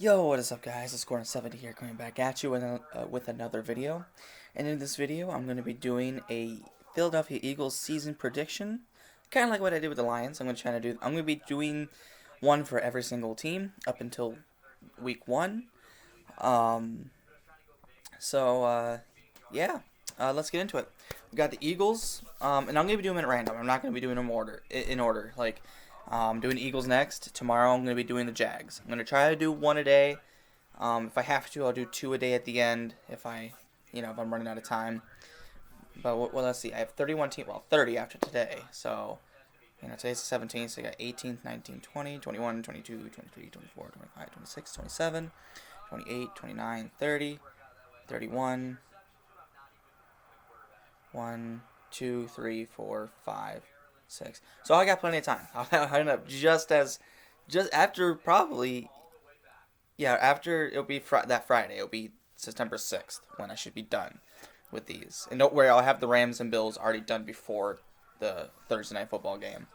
Yo, what is up, guys? It's Gordon70 here, coming back at you with another video. And in this video, I'm going to be doing a Philadelphia Eagles season prediction, kind of like what I did with the Lions. I'm going to be doing one for every single team up until week one. Um, yeah, let's get into it. We got the Eagles, and I'm going to be doing them at random. I'm not going to be doing them in order. Doing Eagles next. Tomorrow I'm going to be doing the Jags. I'm going to try to do one a day. If I have to, I'll do two a day at the end if if I'm running out of time. But let's see. I have 31 teams. Well, 30 after today. So, today's the 17th. So I got 18th, 19, 20, 21, 22, 23, 24, 25, 26, 27, 28, 29, 30, 31, 1, 2, 3, 4, 5, 6. So I got plenty of time. I'll end up just after probably, yeah, after it'll be that Friday. It'll be September 6th when I should be done with these. And don't worry, I'll have the Rams and Bills already done before the Thursday night football game.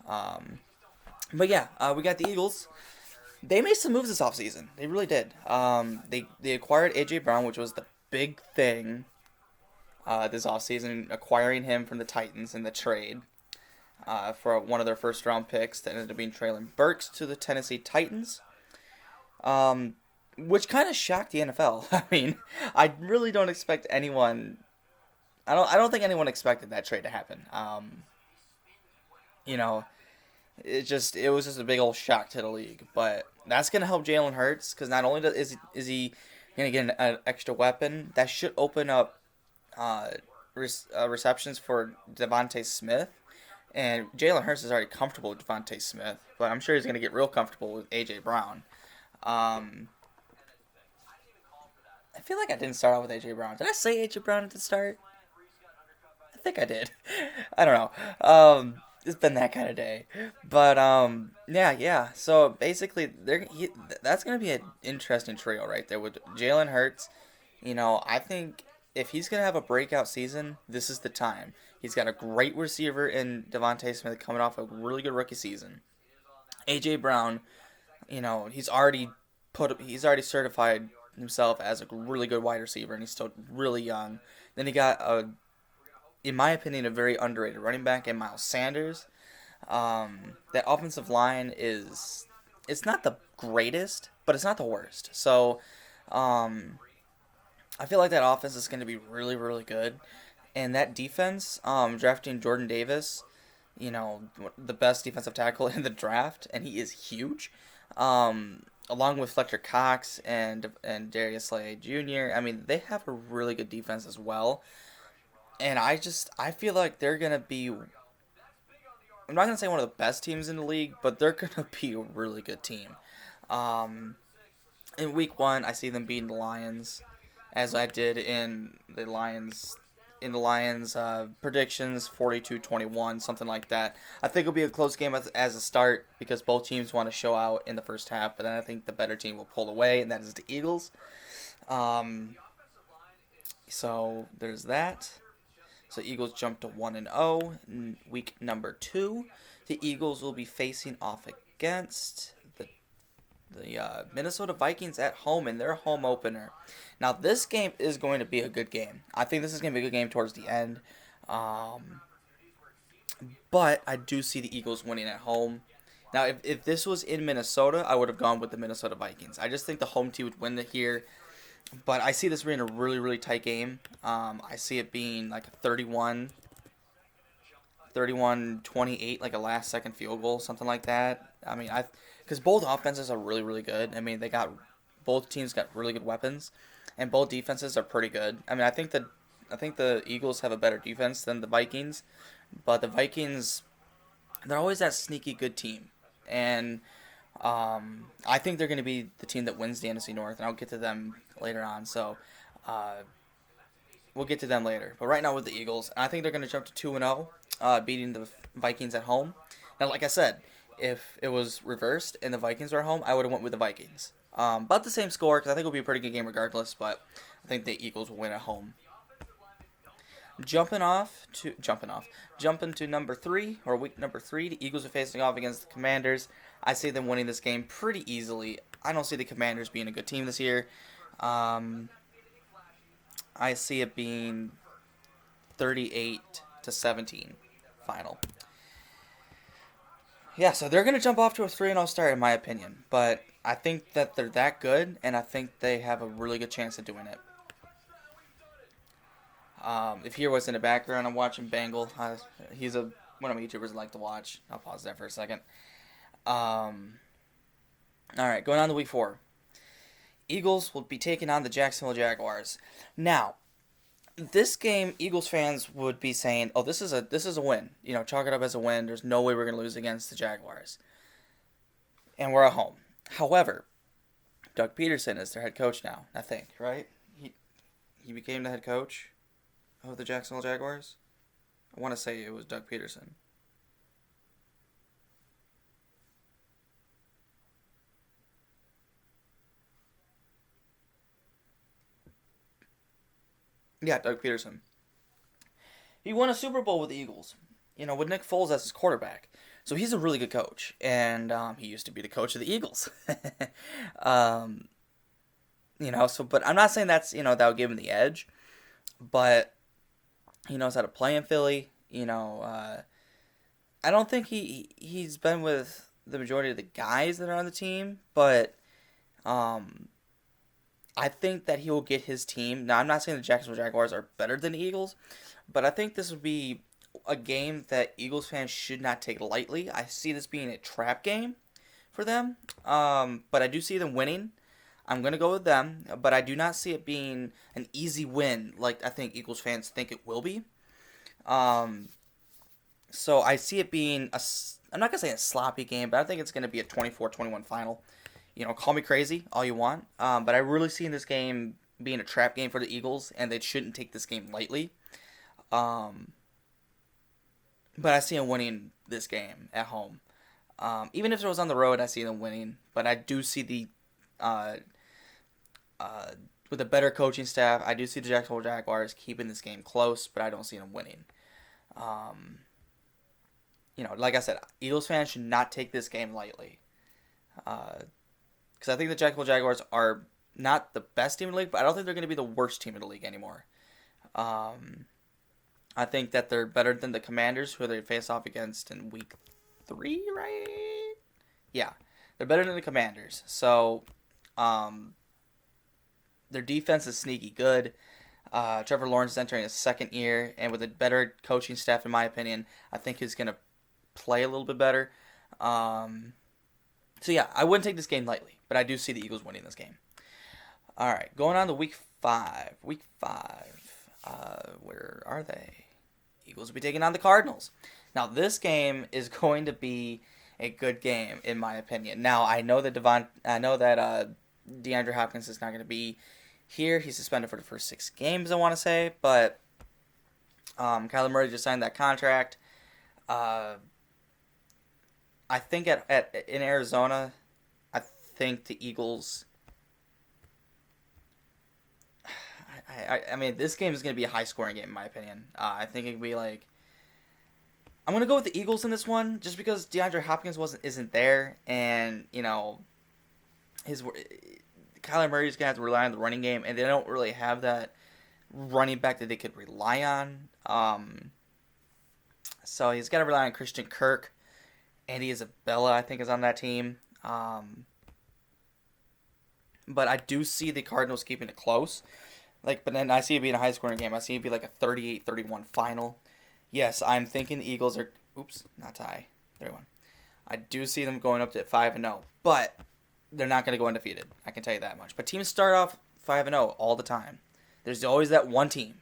But yeah, we got the Eagles. They made some moves this offseason. They really did. They acquired A.J. Brown, which was the big thing this offseason, acquiring him from the Titans in the trade for one of their first round picks that ended up being Treylon Burks to the Tennessee Titans. Which kind of shocked the NFL. I mean, I really don't expect anyone. I don't think anyone expected that trade to happen. You know, it was just a big old shock to the league. But that's gonna help Jalen Hurts because not only is he gonna get an extra weapon, that should open up receptions for Devontae Smith. And Jalen Hurts is already comfortable with Devontae Smith, but I'm sure he's gonna get real comfortable with A.J. Brown. I feel like I didn't start off with A.J. Brown. Did I say A.J. Brown at the start? I think I did. I don't know. It's been that kind of day. But, yeah. So, basically, that's going to be an interesting trio right there with Jalen Hurts. I think if he's going to have a breakout season, this is the time. He's got a great receiver in Devontae Smith coming off a really good rookie season. A.J. Brown, he's already certified himself as a really good wide receiver, and he's still really young. Then he got in my opinion, a very underrated running back in Miles Sanders. That offensive line it's not the greatest, but it's not the worst. So, I feel like that offense is going to be really, really good. And that defense, drafting Jordan Davis, the best defensive tackle in the draft, and he is huge. Along with Fletcher Cox and Darius Slay Jr. I mean, they have a really good defense as well. And I feel like they're going to be, I'm not going to say one of the best teams in the league, but they're going to be a really good team. In week one, I see them beating the Lions, as I did in the Lions predictions, 42-21, something like that. I think it'll be a close game as a start because both teams want to show out in the first half, but then I think the better team will pull away, and that is the Eagles. So there's that. So Eagles jump to 1-0 in week number 2. The Eagles will be facing off against the Minnesota Vikings at home in their home opener. Now, this game is going to be a good game. I think this is going to be a good game towards the end. But I do see the Eagles winning at home. Now, if this was in Minnesota, I would have gone with the Minnesota Vikings. I just think the home team would win here. But I see this being a really, really tight game. I see it being like a 31-28, like a last-second field goal, something like that. I mean, because both offenses are really, really good. I mean, both teams got really good weapons, and both defenses are pretty good. I mean, I think the Eagles have a better defense than the Vikings, but the Vikings, they're always that sneaky good team, and I think they're going to be the team that wins the NFC North, and I'll get to them later on. So, we'll get to them later. But right now with the Eagles, I think they're going to jump to 2-0, beating the Vikings at home. Now, like I said, if it was reversed and the Vikings were at home, I would have went with the Vikings. About the same score because I think it'll be a pretty good game regardless. But I think the Eagles will win at home. Jumping to number three or week number three. The Eagles are facing off against the Commanders. I see them winning this game pretty easily. I don't see the Commanders being a good team this year. Um, I see it being 38-17 final. Yeah, so they're going to jump off to a 3-0 start, in my opinion. But I think that they're that good, and I think they have a really good chance of doing it. If you hear what's in the background, I'm watching Bangle. He's one of my YouTubers I like to watch. I'll pause that for a second. All right, going on to week 4. Eagles will be taking on the Jacksonville Jaguars. Now, this game, Eagles fans would be saying, "Oh, this is a win. You know, chalk it up as a win. There's no way we're going to lose against the Jaguars." And we're at home. However, Doug Peterson is their head coach now, I think, right? He became the head coach of the Jacksonville Jaguars. I want to say it was Doug Peterson. Yeah, Doug Peterson. He won a Super Bowl with the Eagles, you know, with Nick Foles as his quarterback. So he's a really good coach, and he used to be the coach of the Eagles. um, but I'm not saying that would give him the edge, but he knows how to play in Philly. I don't think he's been with the majority of the guys that are on the team, but um, I think that he will get his team. Now, I'm not saying the Jacksonville Jaguars are better than the Eagles, but I think this would be a game that Eagles fans should not take lightly. I see this being a trap game for them, but I do see them winning. I'm going to go with them, but I do not see it being an easy win like I think Eagles fans think it will be. Um, so I see it being I'm not going to say a sloppy game, but I think it's going to be a 24-21 final. You know, call me crazy all you want, but I really see this game being a trap game for the Eagles, and they shouldn't take this game lightly. Um, but I see them winning this game at home. Even if it was on the road, I see them winning. But I do see uh, uh, with a better coaching staff, I do see the Jacksonville Jaguars keeping this game close, but I don't see them winning. Um, like I said, Eagles fans should not take this game lightly. Because I think the Jacksonville Jaguars are not the best team in the league, but I don't think they're going to be the worst team in the league anymore. Um, I think that they're better than the Commanders, who they face off against in week 3, right? Yeah, they're better than the Commanders. So, their defense is sneaky good. Trevor Lawrence is entering his second year, and with a better coaching staff, in my opinion, I think he's going to play a little bit better. So yeah, I wouldn't take this game lightly, but I do see the Eagles winning this game. All right, going on to week 5. Week 5. Where are they? Eagles will be taking on the Cardinals. Now, this game is going to be a good game, in my opinion. Now, I know that DeAndre Hopkins is not going to be here. He's suspended for the first 6 games, I want to say, but Kyler Murray just signed that contract. I think in Arizona, I think the Eagles. I mean, this game is going to be a high scoring game in my opinion. I think it could be like. I'm going to go with the Eagles in this one, just because DeAndre Hopkins isn't there, and his Kyler Murray's going to have to rely on the running game, and they don't really have that running back that they could rely on. So he's got to rely on Christian Kirk. Andy Isabella, I think, is on that team. But I do see the Cardinals keeping it close. But then I see it being a high-scoring game. I see it be like a 38-31 final. Yes, I'm thinking the Eagles are... Oops, not tie. 31. I do see them going up to 5-0. But they're not going to go undefeated. I can tell you that much. But teams start off 5-0 all the time. There's always that one team.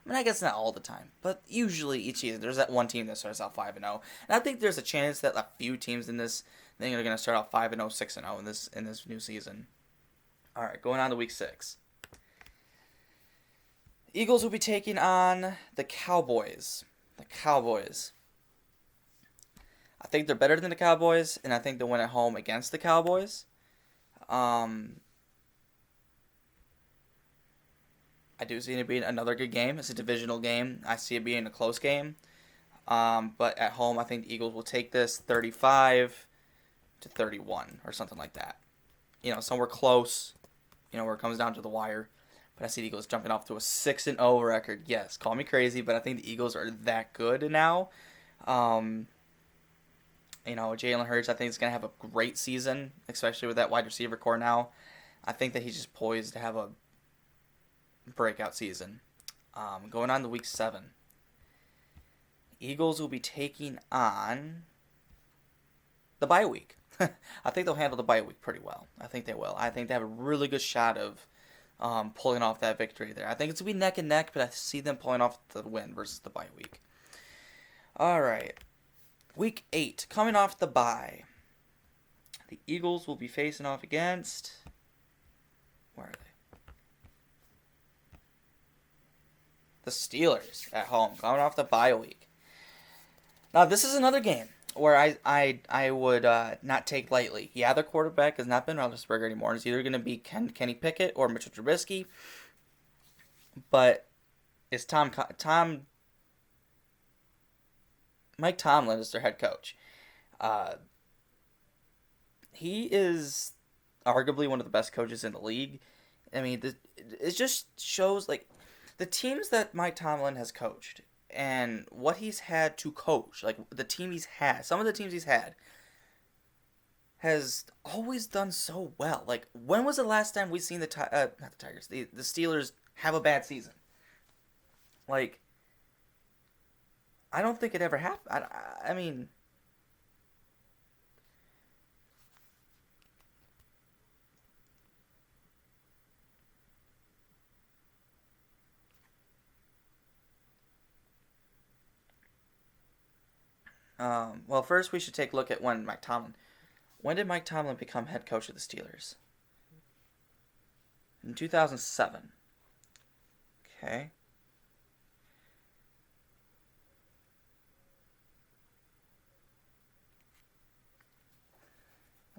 I mean, I guess not all the time, but usually each season there's that one team that starts out 5-0, and I think there's a chance that a few teams in this thing are going to start out 5-0, 6-0 in this new season. All right, going on to week 6. Eagles will be taking on the Cowboys. The Cowboys. I think they're better than the Cowboys, and I think they'll win at home against the Cowboys. I do see it being another good game. It's a divisional game. I see it being a close game. But at home, I think the Eagles will take this 35-31 or something like that. Somewhere close. Where it comes down to the wire. But I see the Eagles jumping off to a 6-0 record. Yes, call me crazy, but I think the Eagles are that good now. Jalen Hurts, I think, is going to have a great season, especially with that wide receiver core now. I think that he's just poised to have a breakout season. Going on to week 7. Eagles will be taking on the bye week. I think they'll handle the bye week pretty well. I think they will. I think they have a really good shot of pulling off that victory there. I think it's going to be neck and neck, but I see them pulling off the win versus the bye week. All right. Week 8, coming off the bye. The Eagles will be facing off against... Where are they? The Steelers at home, coming off the bye week. Now, this is another game where I would not take lightly. Yeah, their quarterback has not been Roethlisberger anymore. It's either going to be Kenny Pickett or Mitchell Trubisky. But it's Mike Tomlin is their head coach. He is arguably one of the best coaches in the league. I mean, it just shows, like, the teams that Mike Tomlin has coached and what he's had to coach, like, the team he's had, some of the teams he's had, has always done so well. Like, when was the last time we seen not the Tigers, the Steelers have a bad season? Like, I don't think it ever happened. I mean... well, first we should take a look at when did Mike Tomlin become head coach of the Steelers? In 2007. Okay.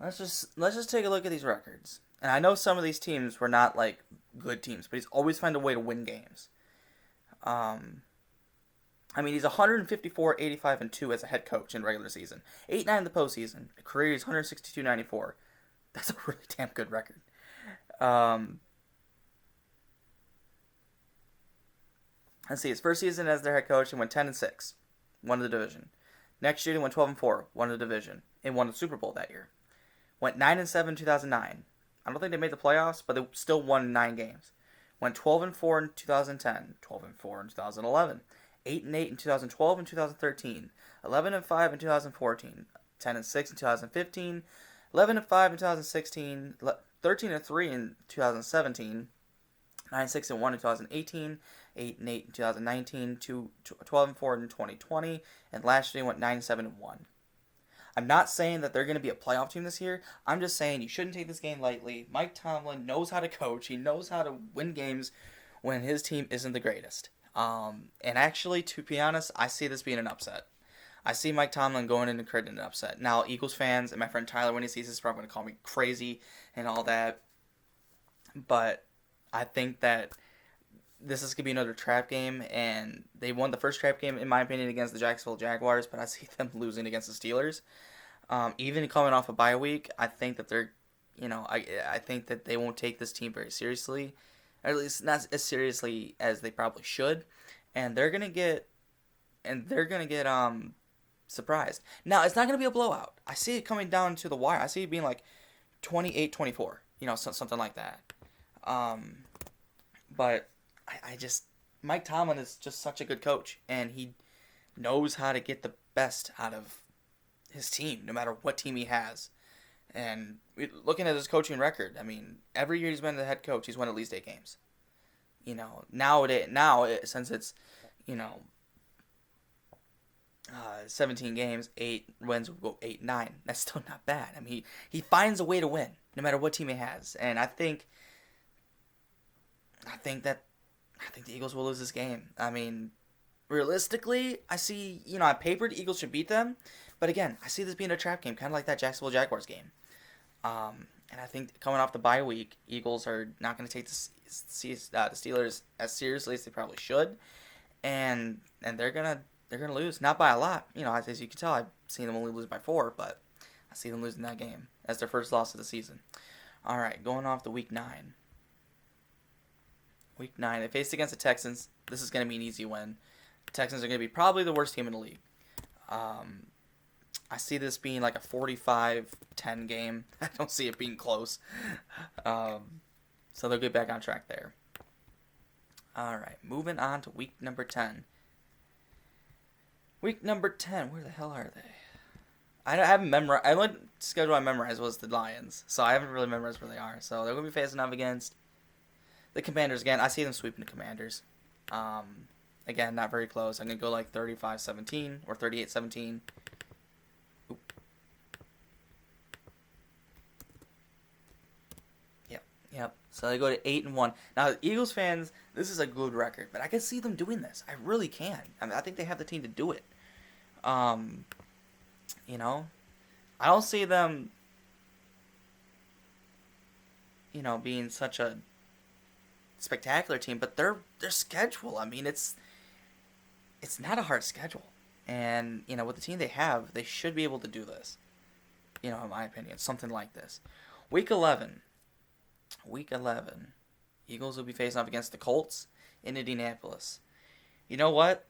Let's just take a look at these records. And I know some of these teams were not like good teams, but he's always found a way to win games. I mean, he's 154, 85, and 2 as a head coach in regular season. 8-9 in the postseason. Career is 162, 94. That's a really damn good record. Let's see. His first season as their head coach, he went 10-6, won the division. Next year, he went 12-4, won the division, and won the Super Bowl that year. Went 9-7 in 2009. I don't think they made the playoffs, but they still won 9 games. Went 12-4 in 2010, 12-4 in 2011. 8-8 in 2012 and 2013, 11-5 in 2014, 10-6 in 2015, 11-5 in 2016, 13-3 in 2017, 9-6-1 in 2018, 8-8 in 2019, 12-4 in 2020, and last year went 9-7-1. I'm not saying that they're going to be a playoff team this year. I'm just saying you shouldn't take this game lightly. Mike Tomlin knows how to coach. He knows how to win games when his team isn't the greatest. And actually, to be honest, I see this being an upset. I see Mike Tomlin going in and creating an upset. Now, Eagles fans and my friend Tyler, when he sees this, is probably going to call me crazy and all that. But I think that this is going to be another trap game, and they won the first trap game, in my opinion, against the Jacksonville Jaguars, but I see them losing against the Steelers. Even coming off a bye week, I think that they're, I think that they won't take this team very seriously. Or at least not as seriously as they probably should, and they're gonna get surprised. Now, it's not gonna be a blowout. I see it coming down to the wire. I see it being like 28-24, something like that. But I just Mike Tomlin is just such a good coach, and he knows how to get the best out of his team, no matter what team he has. And looking at his coaching record, I mean, every year he's been the head coach, he's won at least 8 games. Since it's, 17 games, 8 wins will go 8-9. That's still not bad. I mean, he finds a way to win, no matter what team he has. And I think the Eagles will lose this game. I mean, realistically, I see, on paper, the Eagles should beat them. But again, I see this being a trap game, kind of like that Jacksonville Jaguars game. And I think coming off the bye week, Eagles are not going to take the Steelers as seriously as they probably should, and they're gonna lose, not by a lot. As you can tell, I've seen them only lose by 4, but I see them losing that game as their first loss of the season. All right, going off to week 9. Week 9, they faced against the Texans. This is going to be an easy win. The Texans are going to be probably the worst team in the league. I see this being like a 45-10 game. I don't see it being close. So they'll get back on track there. All right, moving on to week number 10. Week number 10, where the hell are they? I haven't memorized. The only schedule I memorized was the Lions, so I haven't really memorized where they are. So they're going to be facing off against the Commanders again. I see them sweeping the Commanders. Again, not very close. I'm going to go like 35-17 or 38-17. Yep. So they go to 8-1. Now, Eagles fans, this is a good record, but I can see them doing this. I really can. I think they have the team to do it. You know, I don't see them, being such a spectacular team, but their schedule. I mean, it's not a hard schedule, and with the team they have, they should be able to do this. In my opinion, something like this. Week 11. Eagles will be facing off against the Colts in Indianapolis. You know what?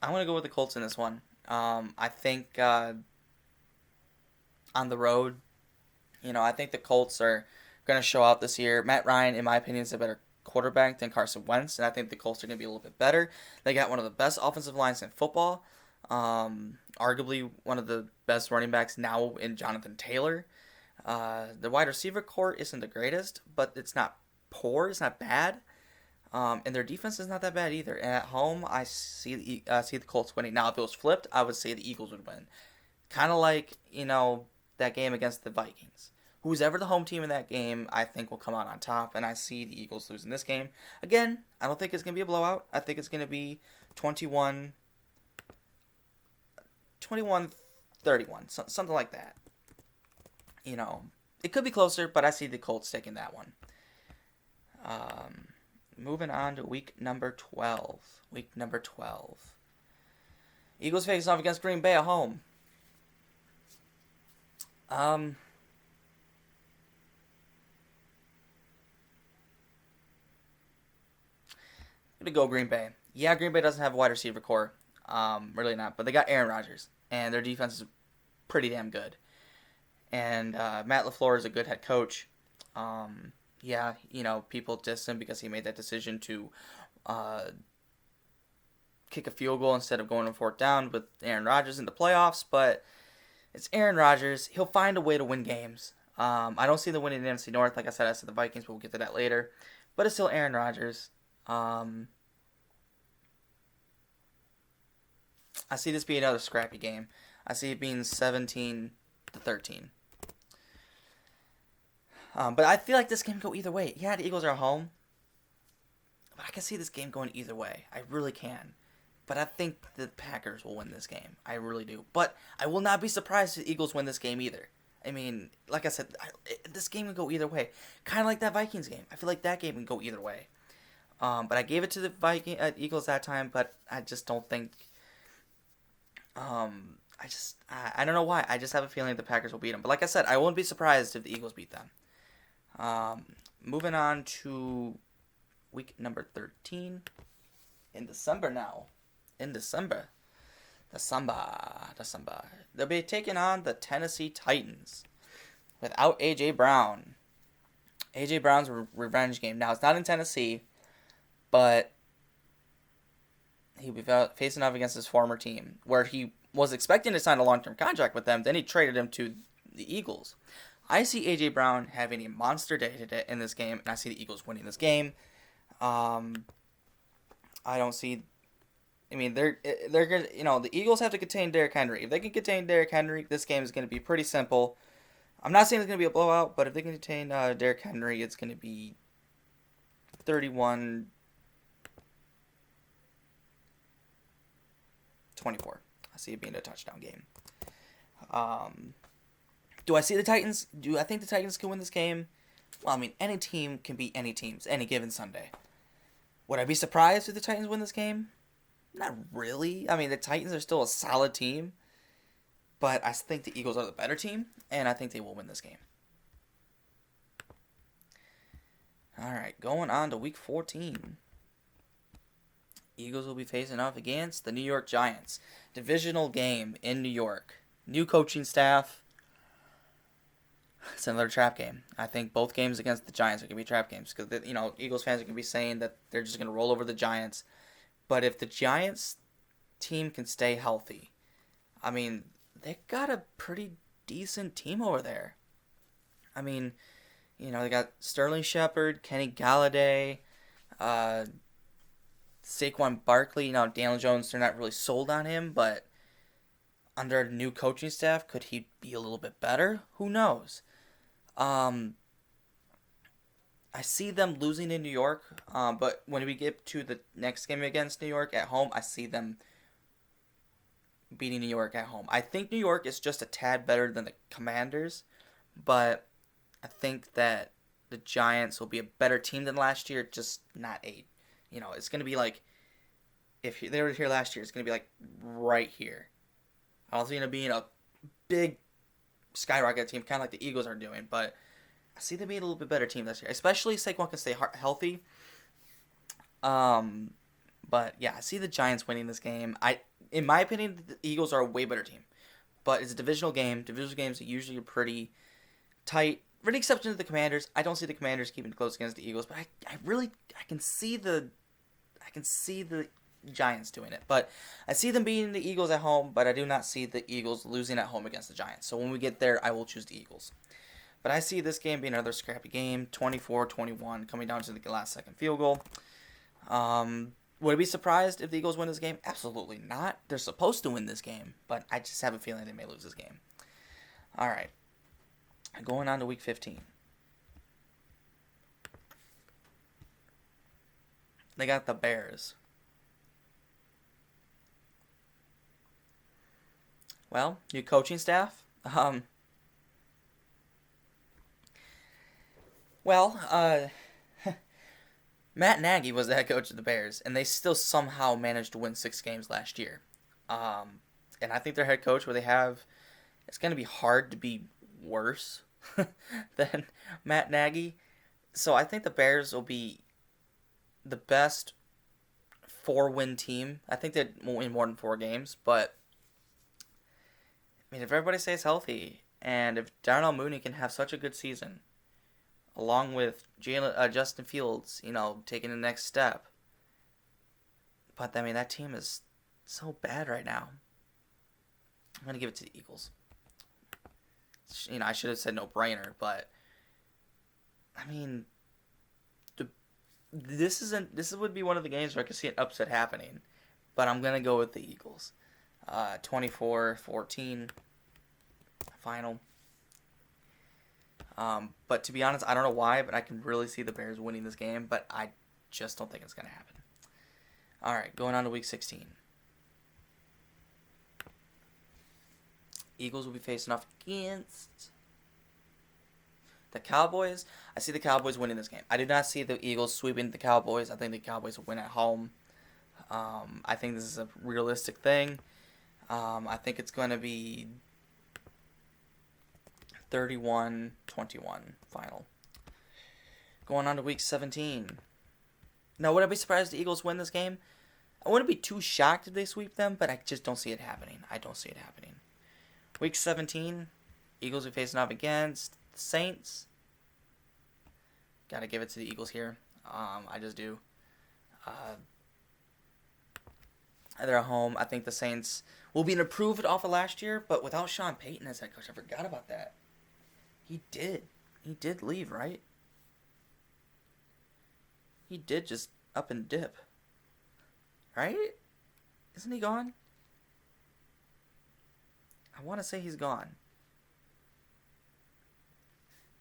I'm going to go with the Colts in this one. I think on the road, I think the Colts are going to show out this year. Matt Ryan, in my opinion, is a better quarterback than Carson Wentz, and I think the Colts are going to be a little bit better. They got one of the best offensive lines in football. Arguably one of the best running backs now in Jonathan Taylor. The wide receiver core isn't the greatest, but it's not poor. It's not bad. And their defense is not that bad either. And at home, I see the Colts winning. Now, if it was flipped, I would say the Eagles would win. Kind of like, that game against the Vikings. Who's ever the home team in that game, I think will come out on top. And I see the Eagles losing this game. Again, I don't think it's going to be a blowout. I think it's going to be 21-31, something like that. It could be closer, but I see the Colts taking that one. Moving on to week number 12. Eagles face off against Green Bay at home. I'm going to go Green Bay. Yeah, Green Bay doesn't have a wide receiver core. Really not. But they got Aaron Rodgers. And their defense is pretty damn good. And Matt LaFleur is a good head coach. Yeah, people diss him because he made that decision to kick a field goal instead of going on 4th down with Aaron Rodgers in the playoffs. But it's Aaron Rodgers. He'll find a way to win games. I don't see them winning the NFC North. Like I said the Vikings, but we'll get to that later. But it's still Aaron Rodgers. I see this being another scrappy game. I see it being 17-13. But I feel like this game can go either way. Yeah, the Eagles are at home. But I can see this game going either way. I really can. But I think the Packers will win this game. I really do. But I will not be surprised if the Eagles win this game either. I mean, like I said, this game can go either way. Kind of like that Vikings game. I feel like that game can go either way. But I gave it to the Eagles that time, but I just don't think... I don't know why. I just have a feeling the Packers will beat them. But like I said, I won't be surprised if the Eagles beat them. Moving on to week number 13. In December now. December. They'll be taking on the Tennessee Titans without A.J. Brown. A.J. Brown's revenge game. Now, it's not in Tennessee, but he'll be facing off against his former team, where he was expecting to sign a long-term contract with them. Then he traded him to the Eagles. I see A.J. Brown having a monster day today in this game, and I see the Eagles winning this game. I don't see... I mean, they're gonna, the Eagles have to contain Derrick Henry. If they can contain Derrick Henry, this game is going to be pretty simple. I'm not saying it's going to be a blowout, but if they can contain Derrick Henry, it's going to be 31-24. I see it being a touchdown game. Do I see the Titans? Do I think the Titans can win this game? Well, I mean, any team can beat any teams any given Sunday. Would I be surprised if the Titans win this game? Not really. I mean, the Titans are still a solid team, but I think the Eagles are the better team, and I think they will win this game. All right, going on to Week 14. Eagles will be facing off against the New York Giants. Divisional game in New York. New coaching staff. It's another trap game. I think both games against the Giants are going to be trap games because Eagles fans are going to be saying that they're just going to roll over the Giants. But if the Giants team can stay healthy, I mean, they got a pretty decent team over there. I mean, they got Sterling Shepard, Kenny Galladay, Saquon Barkley. Daniel Jones, they're not really sold on him, but under a new coaching staff, could he be a little bit better? Who knows? I see them losing in New York, but when we get to the next game against New York at home, I see them beating New York at home. I think New York is just a tad better than the Commanders, but I think that the Giants will be a better team than last year, just not eight. It's going to be like, if they were here last year, it's going to be like right here. I don't see them being a big skyrocket team, kind of like the Eagles are doing, but I see them being a little bit better team this year, especially if Saquon can stay healthy. But yeah, I see the Giants winning this game. In my opinion, the Eagles are a way better team, but it's a divisional game. Divisional games are usually pretty tight. With the exception of the Commanders, I don't see the Commanders keeping it close against the Eagles, but I can see the Giants doing it. But I see them beating the Eagles at home, but I do not see the Eagles losing at home against the Giants. So when we get there, I will choose the Eagles. But I see this game being another scrappy game, 24-21, coming down to the last second field goal. Would I be surprised if the Eagles win this game? Absolutely not. They're supposed to win this game, but I just have a feeling they may lose this game. All right. Going on to Week 15. They got the Bears. Well, new coaching staff. Matt Nagy was the head coach of the Bears, and they still somehow managed to win 6 games last year. And I think their head coach, it's going to be hard to be worse than Matt Nagy. So I think the Bears will be the best 4-win team. I think they won't win more than 4 games, but I mean, if everybody stays healthy, and if Darnell Mooney can have such a good season, along with Justin Fields, taking the next step. But, I mean, that team is so bad right now. I'm going to give it to the Eagles. I should have said no-brainer, but, I mean, this would be one of the games where I could see an upset happening. But I'm going to go with the Eagles. 24-14 final. But to be honest, I don't know why, but I can really see the Bears winning this game, but I just don't think it's going to happen. All right, going on to Week 16. Eagles will be facing off against the Cowboys. I see the Cowboys winning this game. I do not see the Eagles sweeping the Cowboys. I think the Cowboys will win at home. I think this is a realistic thing. I think it's going to be 31-21 final. Going on to Week 17. Now, would I be surprised if the Eagles win this game? I wouldn't be too shocked if they sweep them, but I just don't see it happening. I don't see it happening. Week 17, Eagles are facing off against the Saints. Gotta give it to the Eagles here. I just do. They're at home. I think the Saints will be improved off of last year, but without Sean Payton as head coach, I forgot about that. He did leave, right? He did just up and dip. Right? Isn't he gone? I want to say he's gone.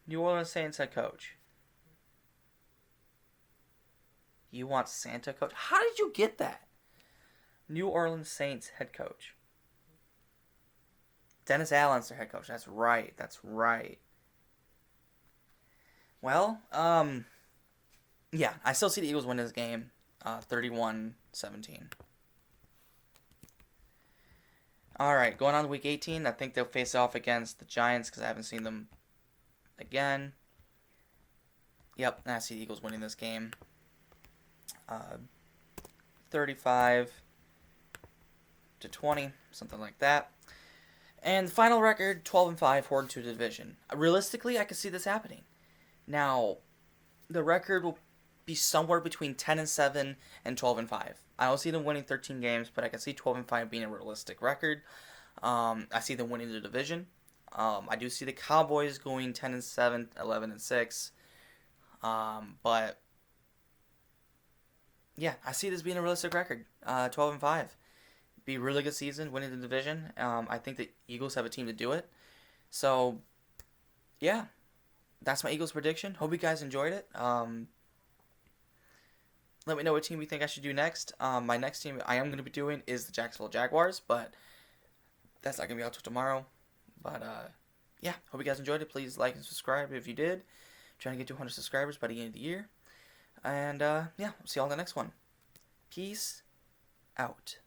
New Orleans Saints head coach. You want Santa coach? How did you get that? New Orleans Saints head coach. Dennis Allen's their head coach. That's right. That's right. Well, yeah, I still see the Eagles win this game, 31-17. All right, going on to week 18, I think they'll face off against the Giants because I haven't seen them again. Yep, I see the Eagles winning this game, 35-20, something like that. And the final record, 12-5, forward to the division. Realistically, I could see this happening. Now, the record will be somewhere between 10-7 and 12-5. I don't see them winning 13 games, but I can see 12-5 being a realistic record. I see them winning the division. I do see the Cowboys going 10-7, 11-6. But yeah, I see this being a realistic record. 12-5. Be a really good season, winning the division. I think the Eagles have a team to do it. So yeah, that's my Eagles prediction. Hope you guys enjoyed it. Let me know what team you think I should do next. My next team I am going to be doing is the Jacksonville Jaguars, but that's not going to be out till tomorrow. But yeah, hope you guys enjoyed it. Please like and subscribe if you did. I'm trying to get 200 subscribers by the end of the year. And yeah, we'll see you all in the next one. Peace out.